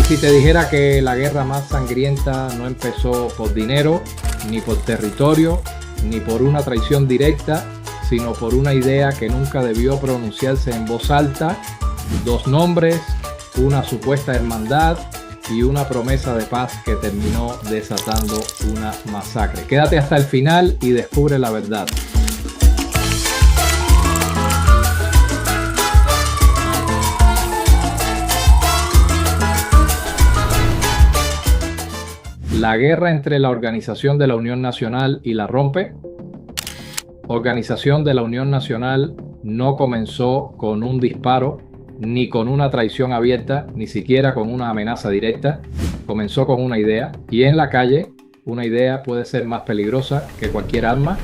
si te dijera que la guerra más sangrienta no empezó por dinero, ni por territorio, ni por una traición directa, sino por una idea que nunca debió pronunciarse en voz alta, dos nombres, una supuesta hermandad y una promesa de paz que terminó desatando una masacre. Quédate hasta el final y descubre la verdad. La guerra entre la Organización de la Unión Nacional y la Rompe. Organización de la Unión Nacional no comenzó con un disparo, ni con una traición abierta, ni siquiera con una amenaza directa. Comenzó con una idea, y en la calle una idea puede ser más peligrosa que cualquier arma.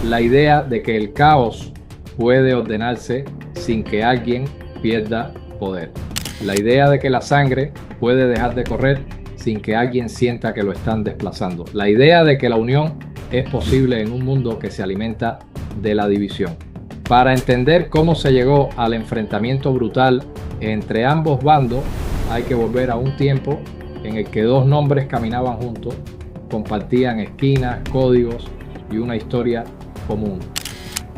La idea de que el caos puede ordenarse sin que alguien pierda poder. La idea de que la sangre puede dejar de correr sin que alguien sienta que lo están desplazando. La idea de que la unión es posible en un mundo que se alimenta de la división. Para entender cómo se llegó al enfrentamiento brutal entre ambos bandos, hay que volver a un tiempo en el que dos nombres caminaban juntos, compartían esquinas, códigos y una historia común.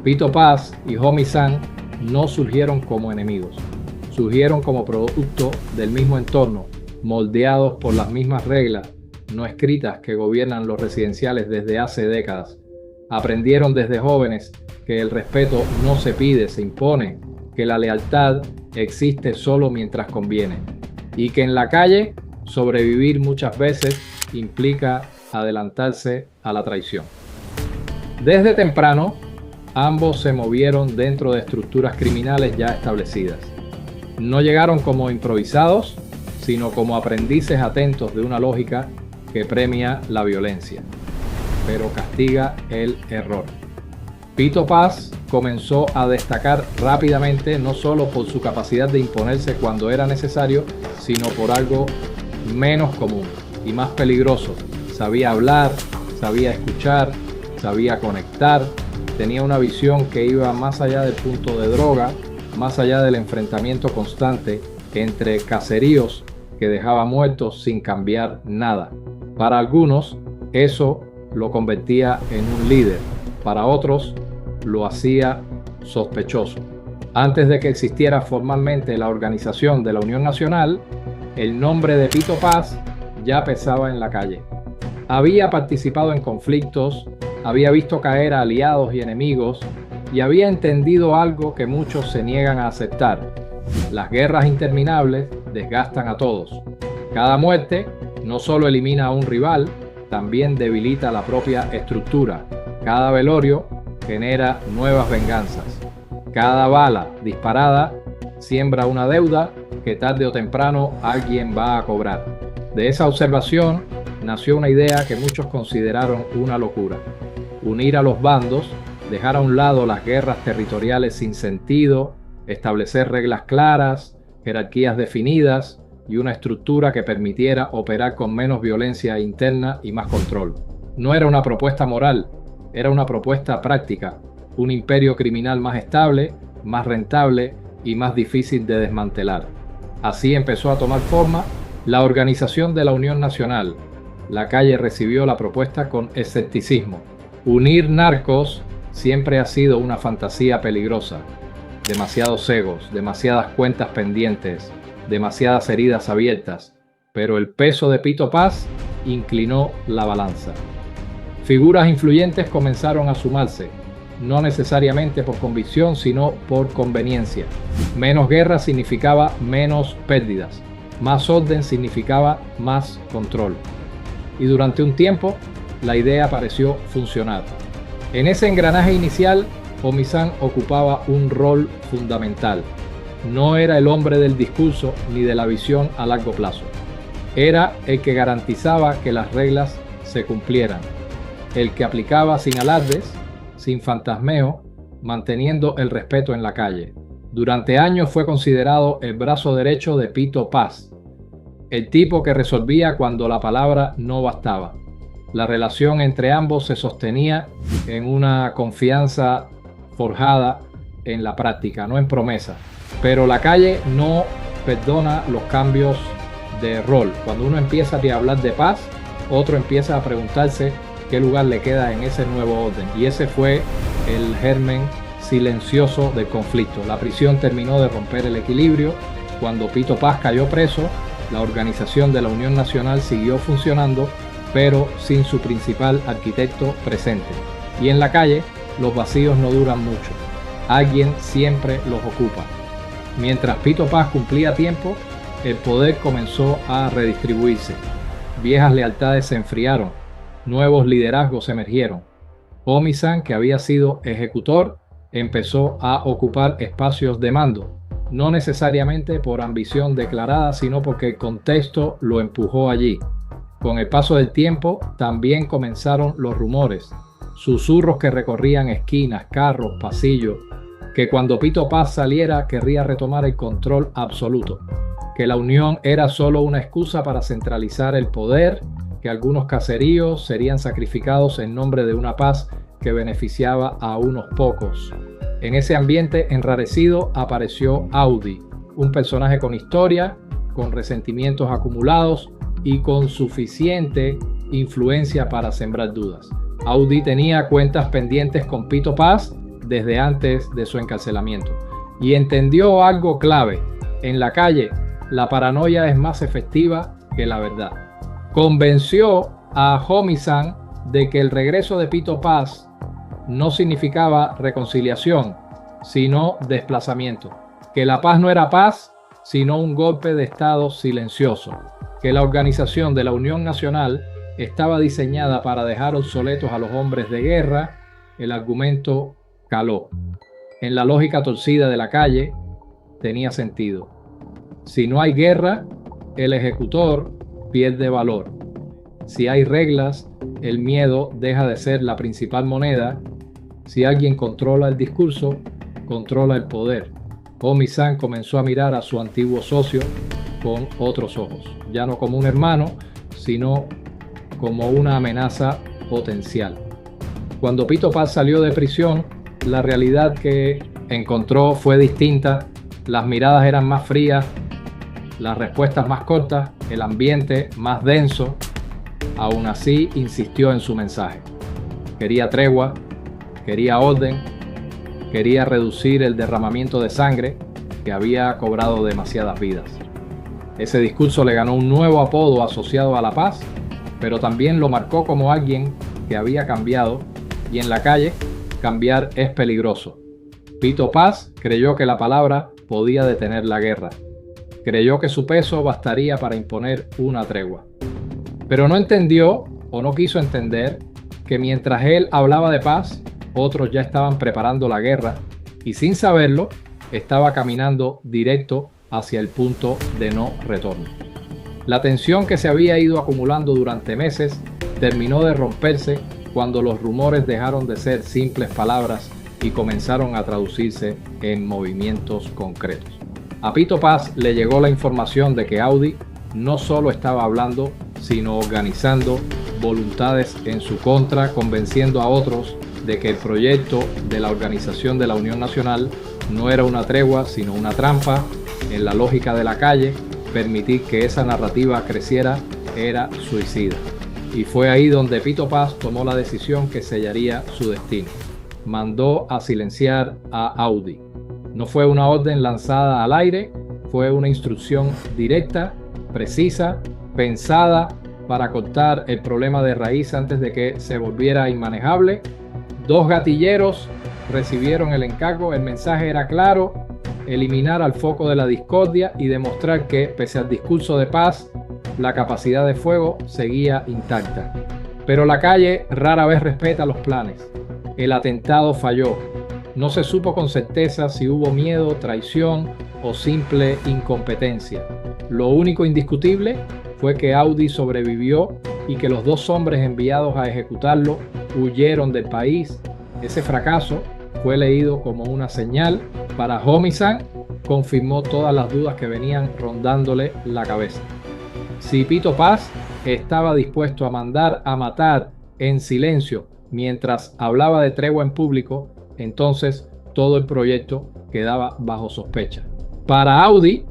Pito Paz y Homie Sam no surgieron como enemigos, surgieron como producto del mismo entorno, moldeados por las mismas reglas no escritas que gobiernan los residenciales desde hace décadas. Aprendieron desde jóvenes que el respeto no se pide, se impone, que la lealtad existe solo mientras conviene y que en la calle sobrevivir muchas veces implica adelantarse a la traición. Desde temprano, ambos se movieron dentro de estructuras criminales ya establecidas. No llegaron como improvisados, sino como aprendices atentos de una lógica que premia la violencia, pero castiga el error. Pito Paz comenzó a destacar rápidamente no solo por su capacidad de imponerse cuando era necesario, sino por algo menos común y más peligroso. Sabía hablar, sabía escuchar, sabía conectar, tenía una visión que iba más allá del punto de droga, más allá del enfrentamiento constante entre caseríos que dejaba muertos sin cambiar nada. Para algunos, eso lo convertía en un líder. Para otros, lo hacía sospechoso. Antes de que existiera formalmente la Organización de la Unión Nacional, el nombre de Pito Paz ya pesaba en la calle. Había participado en conflictos, había visto caer a aliados y enemigos y había entendido algo que muchos se niegan a aceptar. Las guerras interminables desgastan a todos. Cada muerte no solo elimina a un rival, también debilita la propia estructura. Cada velorio genera nuevas venganzas. Cada bala disparada siembra una deuda que tarde o temprano alguien va a cobrar. De esa observación nació una idea que muchos consideraron una locura: unir a los bandos, dejar a un lado las guerras territoriales sin sentido, establecer reglas claras, jerarquías definidas y una estructura que permitiera operar con menos violencia interna y más control. No era una propuesta moral, era una propuesta práctica, un imperio criminal más estable, más rentable y más difícil de desmantelar. Así empezó a tomar forma la Organización de la Unión Nacional. La calle recibió la propuesta con escepticismo. Unir narcos siempre ha sido una fantasía peligrosa. Demasiados egos, demasiadas cuentas pendientes, demasiadas heridas abiertas, pero el peso de Pito Paz inclinó la balanza. Figuras influyentes comenzaron a sumarse, no necesariamente por convicción, sino por conveniencia. Menos guerra significaba menos pérdidas, más orden significaba más control. Y durante un tiempo, la idea pareció funcionar. En ese engranaje inicial, Homie Sam ocupaba un rol fundamental. No era el hombre del discurso ni de la visión a largo plazo. Era el que garantizaba que las reglas se cumplieran, el que aplicaba sin alardes, sin fantasmeo, manteniendo el respeto en la calle. Durante años fue considerado el brazo derecho de Pito Paz, el tipo que resolvía cuando la palabra no bastaba. La relación entre ambos se sostenía en una confianza forjada en la práctica, no en promesa. Pero la calle no perdona los cambios de rol. Cuando uno empieza a hablar de paz, otro empieza a preguntarse qué lugar le queda en ese nuevo orden. Y ese fue el germen silencioso del conflicto. La prisión terminó de romper el equilibrio. Cuando Pito Paz cayó preso, la organización de la Unión Nacional siguió funcionando, pero sin su principal arquitecto presente. Y en la calle, los vacíos no duran mucho. Alguien siempre los ocupa. Mientras Pito Paz cumplía tiempo, el poder comenzó a redistribuirse. Viejas lealtades se enfriaron. Nuevos liderazgos emergieron. Omisan, que había sido ejecutor, empezó a ocupar espacios de mando, no necesariamente por ambición declarada, sino porque el contexto lo empujó allí. Con el paso del tiempo, también comenzaron los rumores, susurros que recorrían esquinas, carros, pasillos, que cuando Pito Paz saliera querría retomar el control absoluto, que la unión era solo una excusa para centralizar el poder, que algunos caseríos serían sacrificados en nombre de una paz que beneficiaba a unos pocos. En ese ambiente enrarecido apareció Audi, un personaje con historia, con resentimientos acumulados y con suficiente influencia para sembrar dudas. Audi tenía cuentas pendientes con Pito Paz desde antes de su encarcelamiento y entendió algo clave: en la calle la paranoia es más efectiva que la verdad. Convenció a Omisan de que el regreso de Pito Paz no significaba reconciliación, sino desplazamiento, que la paz no era paz, sino un golpe de estado silencioso, que la organización de la Unión Nacional estaba diseñada para dejar obsoletos a los hombres de guerra. El argumento caló. En la lógica torcida de la calle tenía sentido. Si no hay guerra, el ejecutor pierde valor. Si hay reglas, el miedo deja de ser la principal moneda. Si alguien controla el discurso, controla el poder. Omisan comenzó a mirar a su antiguo socio con otros ojos, ya no como un hermano, sino como una amenaza potencial. Cuando Pito Paz salió de prisión, la realidad que encontró fue distinta. Las miradas eran más frías, las respuestas más cortas, el ambiente más denso. Aún así, insistió en su mensaje. Quería tregua, quería orden, quería reducir el derramamiento de sangre que había cobrado demasiadas vidas. Ese discurso le ganó un nuevo apodo asociado a la paz, pero también lo marcó como alguien que había cambiado, y en la calle cambiar es peligroso. Pito Paz creyó que la palabra podía detener la guerra. Creyó que su peso bastaría para imponer una tregua. Pero no entendió o no quiso entender que mientras él hablaba de paz, otros ya estaban preparando la guerra y sin saberlo estaba caminando directo hacia el punto de no retorno. La tensión que se había ido acumulando durante meses terminó de romperse cuando los rumores dejaron de ser simples palabras y comenzaron a traducirse en movimientos concretos. A Pito Paz le llegó la información de que Audi no solo estaba hablando, sino organizando voluntades en su contra, convenciendo a otros de que el proyecto de la Organización de la Unión Nacional no era una tregua, sino una trampa. En la lógica de la calle, permitir que esa narrativa creciera era suicida. Y fue ahí donde Pito Paz tomó la decisión que sellaría su destino. Mandó a silenciar a Audi. No fue una orden lanzada al aire, fue una instrucción directa, precisa, pensada para cortar el problema de raíz antes de que se volviera inmanejable. 2 gatilleros recibieron el encargo. El mensaje era claro: eliminar al foco de la discordia y demostrar que, pese al discurso de paz, la capacidad de fuego seguía intacta. Pero la calle rara vez respeta los planes. El atentado falló. No se supo con certeza si hubo miedo, traición o simple incompetencia. Lo único indiscutible fue que Audi sobrevivió y que los 2 hombres enviados a ejecutarlo huyeron del país. Ese fracaso fue leído como una señal. Para Omisan, confirmó todas las dudas que venían rondándole la cabeza. Si Pito Paz estaba dispuesto a mandar a matar en silencio mientras hablaba de tregua en público, entonces todo el proyecto quedaba bajo sospecha. Para Audi,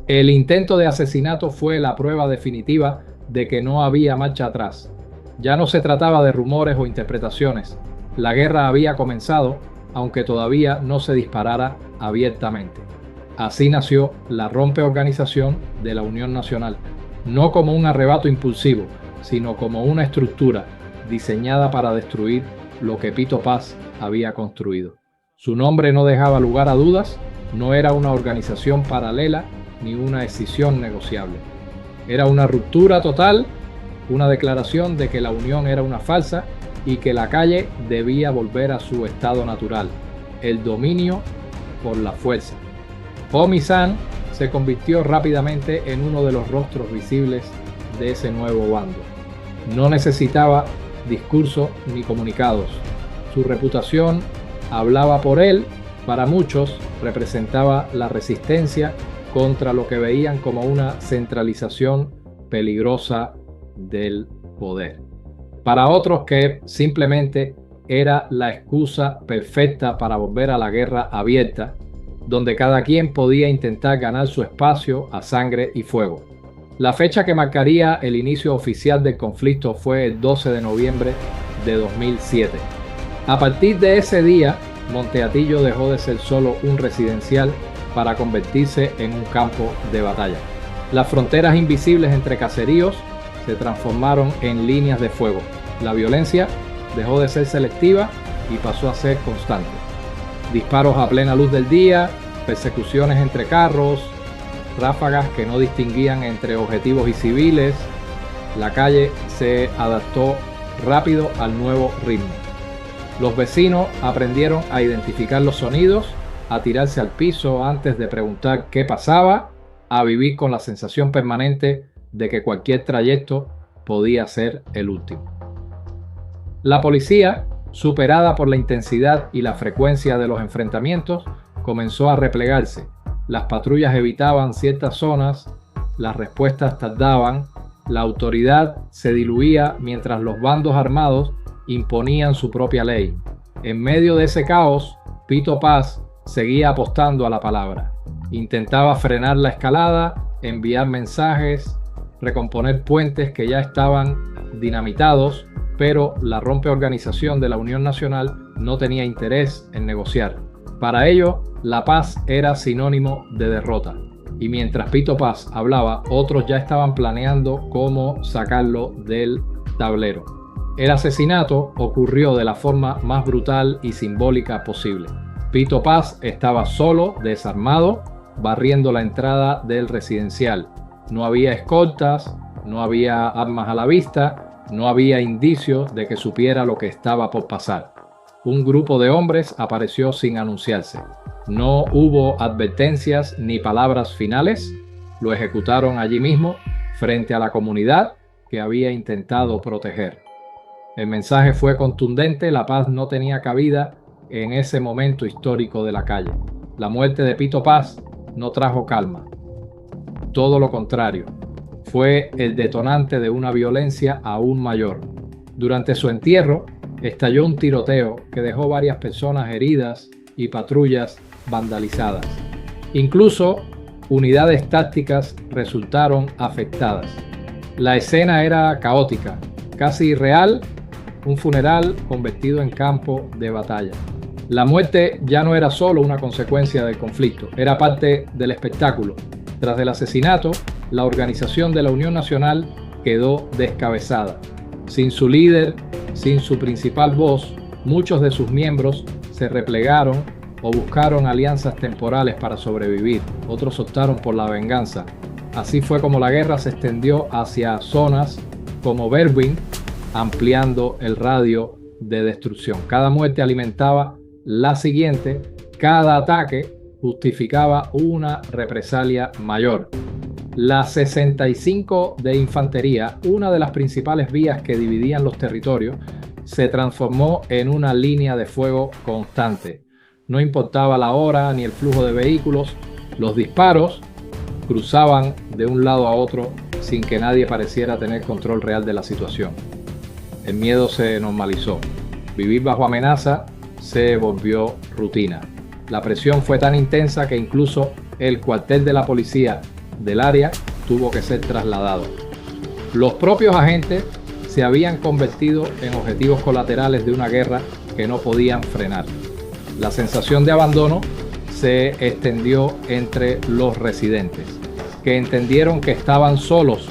El intento de asesinato fue la prueba definitiva de que no había marcha atrás. Ya no se trataba de rumores o interpretaciones. La guerra había comenzado, aunque todavía no se disparara abiertamente. Así nació la rompeorganización de la Unión Nacional, no como un arrebato impulsivo, sino como una estructura diseñada para destruir lo que Pito Paz había construido. Su nombre no dejaba lugar a dudas, no era una organización paralela ni una escisión negociable. Era una ruptura total, una declaración de que la unión era una farsa y que la calle debía volver a su estado natural, el dominio por la fuerza. Omi-san se convirtió rápidamente en uno de los rostros visibles de ese nuevo bando. No necesitaba discurso ni comunicados. Su reputación hablaba por él. Para muchos representaba la resistencia contra lo que veían como una centralización peligrosa del poder. Para otros que simplemente era la excusa perfecta para volver a la guerra abierta, donde cada quien podía intentar ganar su espacio a sangre y fuego. La fecha que marcaría el inicio oficial del conflicto fue el 12 de noviembre de 2007. A partir de ese día, Monteatillo dejó de ser solo un residencial para convertirse en un campo de batalla. Las fronteras invisibles entre caseríos se transformaron en líneas de fuego. La violencia dejó de ser selectiva y pasó a ser constante. Disparos a plena luz del día, persecuciones entre carros, ráfagas que no distinguían entre objetivos y civiles. La calle se adaptó rápido al nuevo ritmo. Los vecinos aprendieron a identificar los sonidos, a tirarse al piso antes de preguntar qué pasaba, a vivir con la sensación permanente de que cualquier trayecto podía ser el último. La policía, superada por la intensidad y la frecuencia de los enfrentamientos, comenzó a replegarse. Las patrullas evitaban ciertas zonas, las respuestas tardaban, la autoridad se diluía mientras los bandos armados imponían su propia ley. En medio de ese caos, Pito Paz seguía apostando a la palabra. Intentaba frenar la escalada, enviar mensajes, recomponer puentes que ya estaban dinamitados, pero la rompeorganización de la Unión Nacional no tenía interés en negociar. Para ello, la paz era sinónimo de derrota. Y mientras Pito Paz hablaba, otros ya estaban planeando cómo sacarlo del tablero. El asesinato ocurrió de la forma más brutal y simbólica posible. Pito Paz estaba solo, desarmado, barriendo la entrada del residencial. No había escoltas, no había armas a la vista, no había indicios de que supiera lo que estaba por pasar. Un grupo de hombres apareció sin anunciarse. No hubo advertencias ni palabras finales. Lo ejecutaron allí mismo, frente a la comunidad que había intentado proteger. El mensaje fue contundente: la paz no tenía cabida en ese momento histórico de la calle. La muerte de Pito Paz no trajo calma. Todo lo contrario, fue el detonante de una violencia aún mayor. Durante su entierro, estalló un tiroteo que dejó varias personas heridas y patrullas vandalizadas. Incluso unidades tácticas resultaron afectadas. La escena era caótica, casi irreal, un funeral convertido en campo de batalla. La muerte ya no era solo una consecuencia del conflicto, era parte del espectáculo. Tras el asesinato, la organización de la Unión Nacional quedó descabezada. Sin su líder, sin su principal voz, muchos de sus miembros se replegaron o buscaron alianzas temporales para sobrevivir. Otros optaron por la venganza. Así fue como la guerra se extendió hacia zonas como Berwyn, ampliando el radio de destrucción. Cada muerte alimentaba la siguiente, cada ataque justificaba una represalia mayor. La 65 de Infantería, una de las principales vías que dividían los territorios, se transformó en una línea de fuego constante. No importaba la hora ni el flujo de vehículos, los disparos cruzaban de un lado a otro sin que nadie pareciera tener control real de la situación. El miedo se normalizó. Vivir bajo amenaza se volvió rutina. La presión fue tan intensa que incluso el cuartel de la policía, del área tuvo que ser trasladado. Los propios agentes se habían convertido en objetivos colaterales de una guerra que no podían frenar. La sensación de abandono se extendió entre los residentes, que entendieron que estaban solos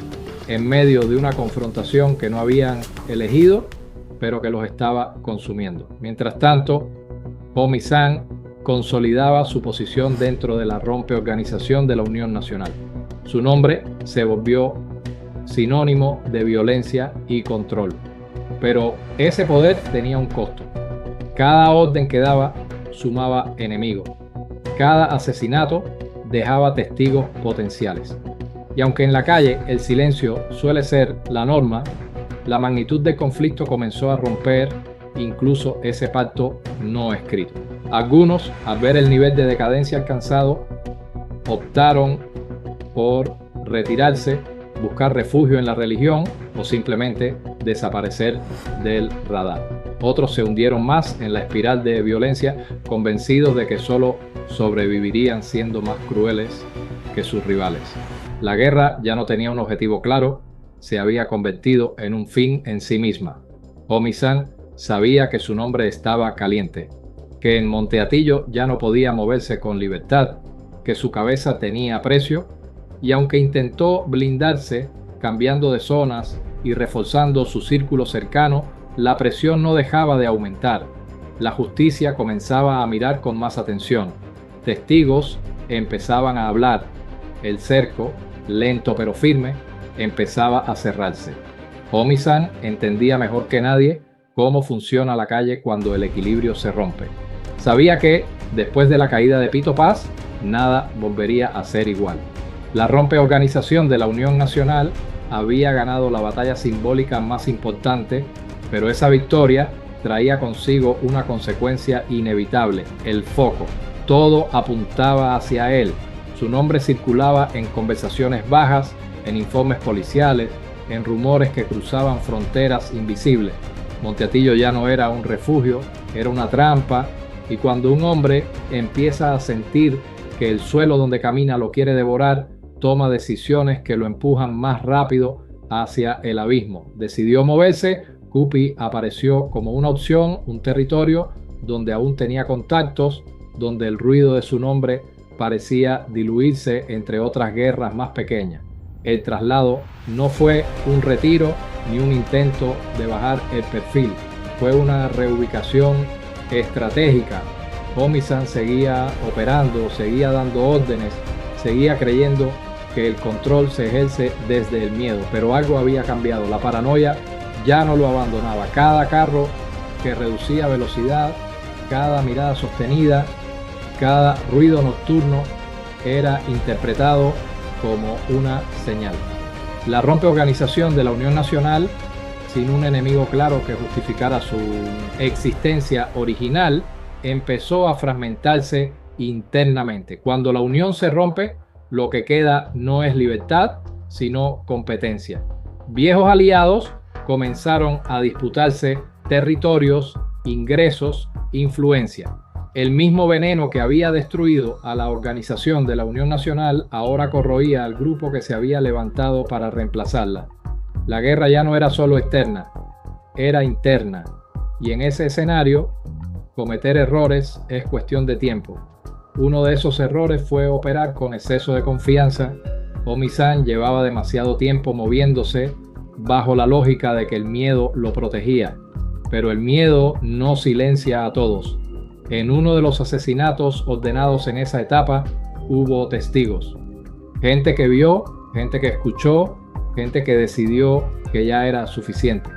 en medio de una confrontación que no habían elegido, pero que los estaba consumiendo. Mientras tanto, Omisán consolidaba su posición dentro de la rompeorganización de la Unión Nacional. Su nombre se volvió sinónimo de violencia y control. Pero ese poder tenía un costo. Cada orden que daba sumaba enemigos. Cada asesinato dejaba testigos potenciales. Y aunque en la calle el silencio suele ser la norma, la magnitud del conflicto comenzó a romper incluso ese pacto no escrito. Algunos, al ver el nivel de decadencia alcanzado, optaron por retirarse, buscar refugio en la religión o simplemente desaparecer del radar. Otros se hundieron más en la espiral de violencia, convencidos de que solo sobrevivirían siendo más crueles que sus rivales. La guerra ya no tenía un objetivo claro, se había convertido en un fin en sí misma. Omisán sabía que su nombre estaba caliente, que en Monteatillo ya no podía moverse con libertad, que su cabeza tenía precio, y aunque intentó blindarse, cambiando de zonas y reforzando su círculo cercano, la presión no dejaba de aumentar. La justicia comenzaba a mirar con más atención. Testigos empezaban a hablar. El cerco, lento pero firme, empezaba a cerrarse. Omisán entendía mejor que nadie cómo funciona la calle cuando el equilibrio se rompe. Sabía que, después de la caída de Pito Paz, nada volvería a ser igual. La rompeorganización de la Unión Nacional había ganado la batalla simbólica más importante, pero esa victoria traía consigo una consecuencia inevitable: el foco. Todo apuntaba hacia él. Su nombre circulaba en conversaciones bajas, en informes policiales, en rumores que cruzaban fronteras invisibles. Monteatillo ya no era un refugio, era una trampa, y cuando un hombre empieza a sentir que el suelo donde camina lo quiere devorar, toma decisiones que lo empujan más rápido hacia el abismo. Decidió moverse. Cupi apareció como una opción, un territorio donde aún tenía contactos, donde el ruido de su nombre parecía diluirse entre otras guerras más pequeñas. El traslado no fue un retiro ni un intento de bajar el perfil, fue una reubicación estratégica. Omisán seguía operando, seguía dando órdenes, seguía creyendo que el control se ejerce desde el miedo, pero algo había cambiado. La paranoia ya no lo abandonaba. Cada carro que reducía velocidad, cada mirada sostenida, cada ruido nocturno era interpretado como una señal. La rompeorganización de la Unión Nacional, sin un enemigo claro que justificara su existencia original, empezó a fragmentarse internamente. Cuando la unión se rompe, lo que queda no es libertad, sino competencia. Viejos aliados comenzaron a disputarse territorios, ingresos, influencia. El mismo veneno que había destruido a la organización de la Unión Nacional ahora corroía al grupo que se había levantado para reemplazarla. La guerra ya no era solo externa, era interna. Y en ese escenario, cometer errores es cuestión de tiempo. Uno de esos errores fue operar con exceso de confianza. Omisán llevaba demasiado tiempo moviéndose bajo la lógica de que el miedo lo protegía. Pero el miedo no silencia a todos. En uno de los asesinatos ordenados en esa etapa hubo testigos. Gente que vio, gente que escuchó, gente que decidió que ya era suficiente.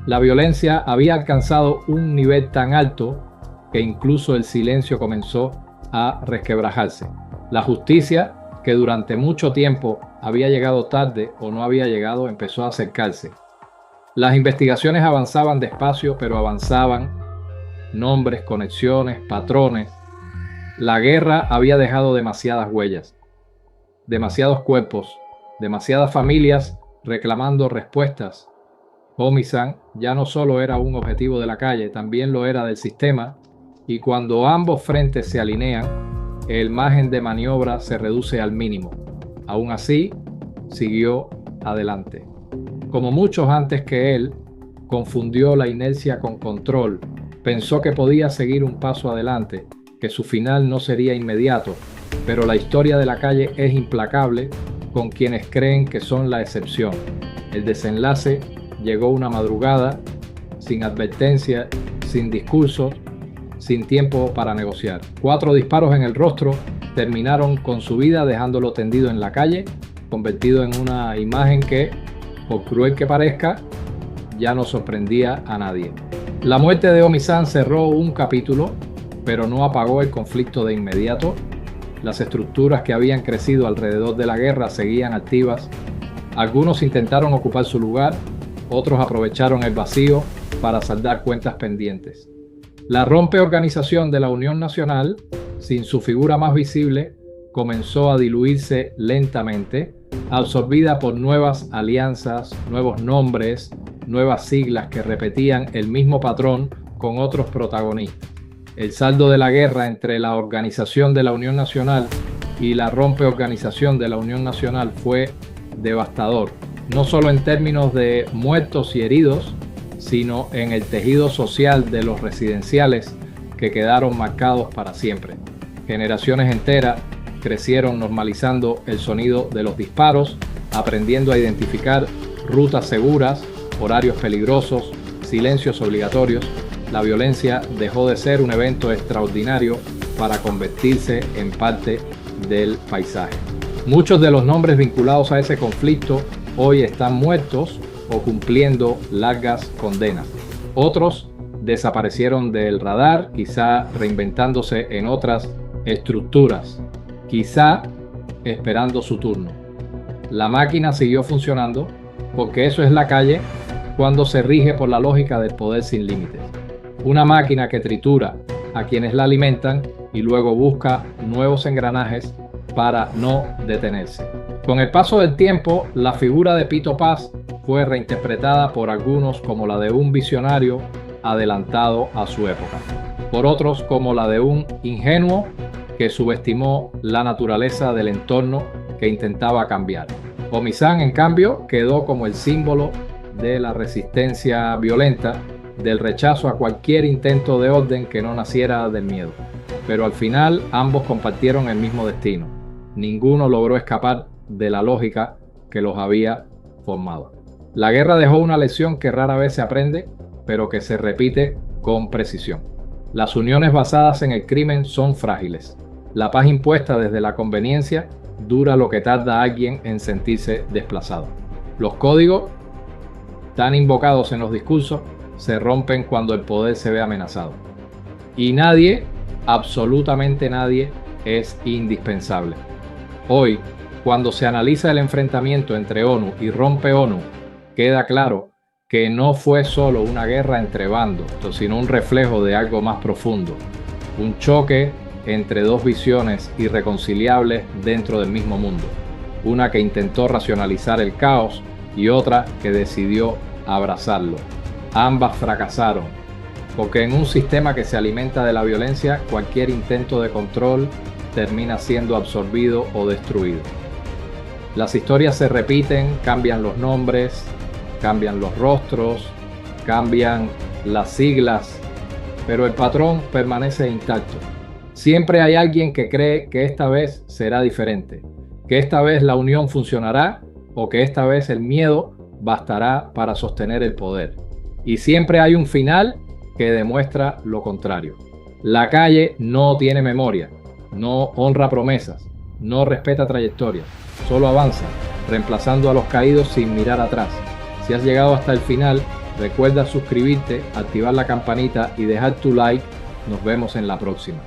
La violencia había alcanzado un nivel tan alto que incluso el silencio comenzó a resquebrajarse. La justicia, que durante mucho tiempo había llegado tarde o no había llegado, empezó a acercarse. Las investigaciones avanzaban despacio, pero avanzaban. Nombres, conexiones, patrones. La guerra había dejado demasiadas huellas, demasiados cuerpos, demasiadas familias reclamando respuestas. Omisán ya no solo era un objetivo de la calle, también lo era del sistema, y cuando ambos frentes se alinean, el margen de maniobra se reduce al mínimo. Aún así, siguió adelante. Como muchos antes que él, confundió la inercia con control. Pensó que podía seguir un paso adelante, que su final no sería inmediato, pero la historia de la calle es implacable con quienes creen que son la excepción. El desenlace llegó una madrugada, sin advertencia, sin discursos, sin tiempo para negociar. 4 disparos en el rostro terminaron con su vida, dejándolo tendido en la calle, convertido en una imagen que, por cruel que parezca, ya no sorprendía a nadie. La muerte de Omisán cerró un capítulo, pero no apagó el conflicto de inmediato. Las estructuras que habían crecido alrededor de la guerra seguían activas. Algunos intentaron ocupar su lugar, otros aprovecharon el vacío para saldar cuentas pendientes. La rompeorganización de la Unión Nacional, sin su figura más visible, comenzó a diluirse lentamente, absorbida por nuevas alianzas, nuevos nombres, nuevas siglas que repetían el mismo patrón con otros protagonistas. El saldo de la guerra entre la organización de la Unión Nacional y la rompeorganización de la Unión Nacional fue devastador, no solo en términos de muertos y heridos, sino en el tejido social de los residenciales que quedaron marcados para siempre. Generaciones enteras crecieron normalizando el sonido de los disparos, aprendiendo a identificar rutas seguras, horarios peligrosos, silencios obligatorios. La violencia dejó de ser un evento extraordinario para convertirse en parte del paisaje. Muchos de los nombres vinculados a ese conflicto hoy están muertos o cumpliendo largas condenas. Otros desaparecieron del radar, quizá reinventándose en otras estructuras, quizá esperando su turno. La máquina siguió funcionando porque eso es la calle cuando se rige por la lógica del poder sin límites. Una máquina que tritura a quienes la alimentan y luego busca nuevos engranajes para no detenerse. Con el paso del tiempo, la figura de Pito Paz fue reinterpretada por algunos como la de un visionario adelantado a su época, por otros como la de un ingenuo que subestimó la naturaleza del entorno que intentaba cambiar. Omisán, en cambio, quedó como el símbolo de la resistencia violenta, del rechazo a cualquier intento de orden que no naciera del miedo. Pero al final ambos compartieron el mismo destino. Ninguno logró escapar de la lógica que los había formado. La guerra dejó una lección que rara vez se aprende, pero que se repite con precisión. Las uniones basadas en el crimen son frágiles. La paz impuesta desde la conveniencia dura lo que tarda alguien en sentirse desplazado. Los códigos, tan invocados en los discursos, se rompen cuando el poder se ve amenazado. Y nadie, absolutamente nadie, es indispensable. Hoy, cuando se analiza el enfrentamiento entre ONU y Rompe ONU, queda claro que no fue solo una guerra entre bandos, sino un reflejo de algo más profundo, un choque entre dos visiones irreconciliables dentro del mismo mundo, una que intentó racionalizar el caos y otra que decidió abrazarlo. Ambas fracasaron, porque en un sistema que se alimenta de la violencia, cualquier intento de control termina siendo absorbido o destruido. Las historias se repiten, cambian los nombres, cambian los rostros, cambian las siglas, pero el patrón permanece intacto. Siempre hay alguien que cree que esta vez será diferente, que esta vez la unión funcionará o que esta vez el miedo bastará para sostener el poder. Y siempre hay un final que demuestra lo contrario. La calle no tiene memoria, no honra promesas, no respeta trayectorias, solo avanza, reemplazando a los caídos sin mirar atrás. Si has llegado hasta el final, recuerda suscribirte, activar la campanita y dejar tu like. Nos vemos en la próxima.